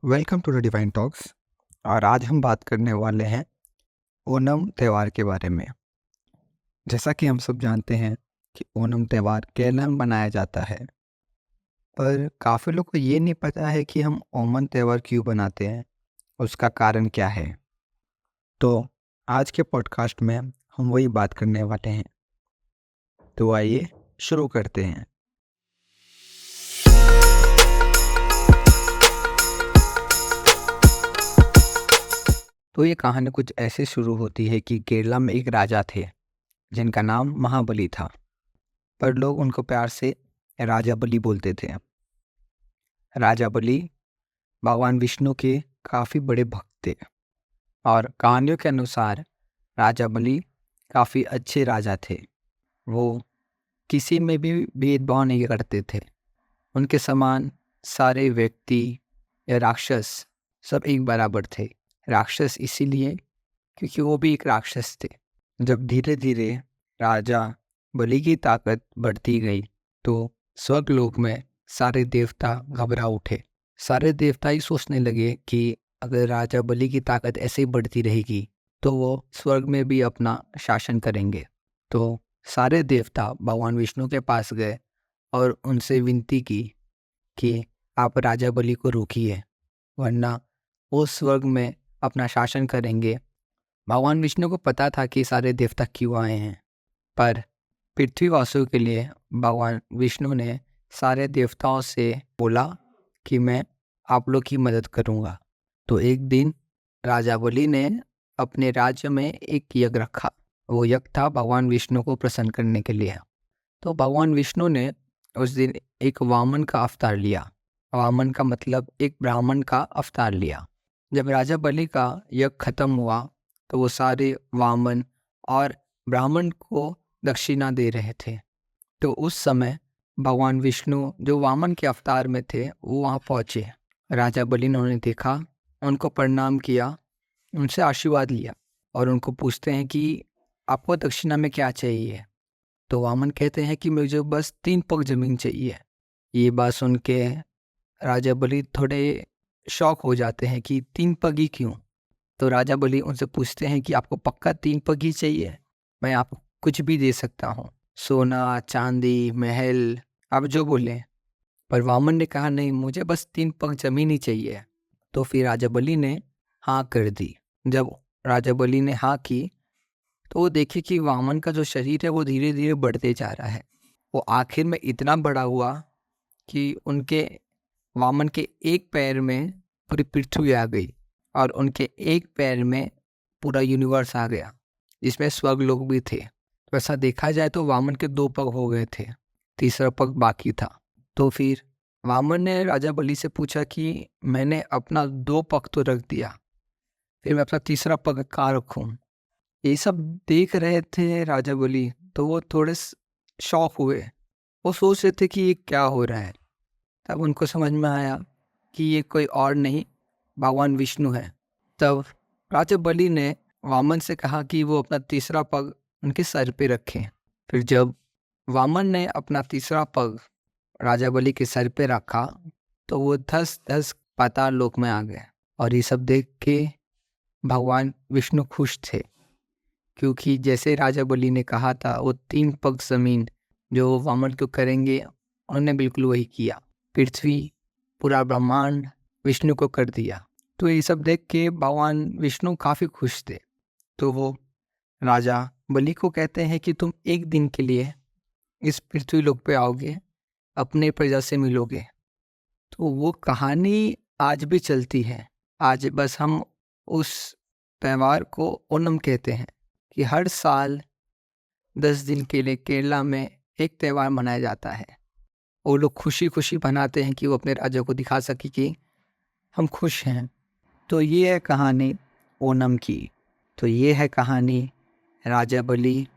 Welcome to the divine talks. और आज हम बात करने वाले हैं ओणम त्यौहार के बारे में। जैसा कि हम सब जानते हैं कि ओणम त्यौहार केरला में मनाया जाता है, पर काफ़ी लोग को ये नहीं पता है कि हम ओणम त्यौहार क्यों बनाते हैं, उसका कारण क्या है। तो आज के पॉडकास्ट में हम वही बात करने वाले हैं। तो आइए शुरू करते हैं। तो ये कहानी कुछ ऐसे शुरू होती है कि केरला में एक राजा थे जिनका नाम महाबली था, पर लोग उनको प्यार से राजा बलि बोलते थे। राजा बलि भगवान विष्णु के काफ़ी बड़े भक्त थे और कहानियों के अनुसार राजा बलि काफ़ी अच्छे राजा थे। वो किसी में भी भेदभाव नहीं करते थे। उनके समान सारे व्यक्ति या राक्षस सब एक बराबर थे। राक्षस इसीलिए क्योंकि वो भी एक राक्षस थे। जब धीरे धीरे राजा बलि की ताकत बढ़ती गई तो स्वर्गलोक में सारे देवता घबरा उठे। सारे देवता ही सोचने लगे कि अगर राजा बलि की ताकत ऐसे ही बढ़ती रहेगी तो वो स्वर्ग में भी अपना शासन करेंगे। तो सारे देवता भगवान विष्णु के पास गए और उनसे विनती की कि आप राजा बलि को रोकिए, वरना वो स्वर्ग में अपना शासन करेंगे। भगवान विष्णु को पता था कि सारे देवता क्यों आए हैं, पर पृथ्वीवासियों के लिए भगवान विष्णु ने सारे देवताओं से बोला कि मैं आप लोग की मदद करूंगा। तो एक दिन राजा बलि ने अपने राज्य में एक यज्ञ रखा। वो यज्ञ था भगवान विष्णु को प्रसन्न करने के लिए। तो भगवान विष्णु ने उस दिन एक वामन का अवतार लिया। वामन का मतलब एक ब्राह्मण का अवतार लिया। जब राजा बलि का यज्ञ खत्म हुआ तो वो सारे वामन और ब्राह्मण को दक्षिणा दे रहे थे। तो उस समय भगवान विष्णु जो वामन के अवतार में थे वो वहाँ पहुँचे। राजा बलि ने उन्हें देखा, उनको प्रणाम किया, उनसे आशीर्वाद लिया और उनको पूछते हैं कि आपको दक्षिणा में क्या चाहिए। तो वामन कहते हैं कि मुझे बस 3 पग जमीन चाहिए। ये बात सुन के राजा बलि थोड़े शौक हो जाते हैं कि 3 पग ही क्यों। तो राजा बलि उनसे पूछते हैं कि आपको पक्का 3 पग ही चाहिए? मैं आपको कुछ भी दे सकता हूँ, सोना, चांदी, महल, आप जो बोलें। पर वामन ने कहा नहीं, मुझे बस 3 पग जमीन ही चाहिए। तो फिर राजा बलि ने हाँ कर दी। जब राजा बलि ने हाँ की तो वो देखे कि वामन का जो शरीर है वो धीरे धीरे बढ़ते जा रहा है। वो आखिर में इतना बड़ा हुआ कि उनके वामन के एक पैर में पूरी पृथ्वी आ गई और उनके एक पैर में पूरा यूनिवर्स आ गया, जिसमें स्वर्ग लोग भी थे। वैसा देखा जाए तो वामन के 2 पग हो गए थे, तीसरा पग बाकी था। तो फिर वामन ने राजा बलि से पूछा कि मैंने अपना 2 पग तो रख दिया, फिर मैं अपना तीसरा पग कहाँ रखूँ। ये सब देख रहे थे राजा बलि, तो वो थोड़े शौक हुए। वो सोच रहे थे कि ये क्या हो रहा है। तब उनको समझ में आया कि ये कोई और नहीं भगवान विष्णु है। तब राजा बलि ने वामन से कहा कि वो अपना तीसरा पग उनके सर पे रखें। फिर जब वामन ने अपना तीसरा पग राजा बलि के सर पे रखा तो वो धस धस पाताल लोक में आ गए। और ये सब देख के भगवान विष्णु खुश थे, क्योंकि जैसे राजा बलि ने कहा था वो 3 पग जमीन जो वामन को करेंगे, उन्होंने बिल्कुल वही किया। पृथ्वी, पूरा ब्रह्मांड विष्णु को कर दिया। तो ये सब देख के भगवान विष्णु काफ़ी खुश थे। तो वो राजा बलि को कहते हैं कि तुम एक दिन के लिए इस पृथ्वी लोक पे आओगे, अपने प्रजा से मिलोगे। तो वो कहानी आज भी चलती है। आज बस हम उस त्यौहार को ओणम कहते हैं कि हर साल 10 दिन के लिए केरला में एक त्यौहार मनाया जाता है। वो लोग खुशी खुशी बनाते हैं कि वो अपने राजा को दिखा सके कि हम खुश हैं। तो ये है कहानी ओणम की। तो ये है कहानी राजा बलि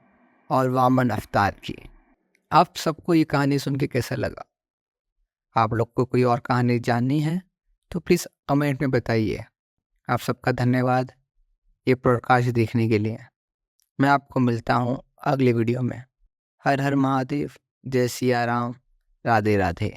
और वामन अवतार की। आप सबको ये कहानी सुन के कैसा लगा? आप लोग को कोई और कहानी जाननी है तो प्लीज़ कमेंट में बताइए। आप सबका धन्यवाद ये पॉडकास्ट देखने के लिए। मैं आपको मिलता हूँ अगले वीडियो में। हर हर महादेव, जय सिया राम, राधे राधे।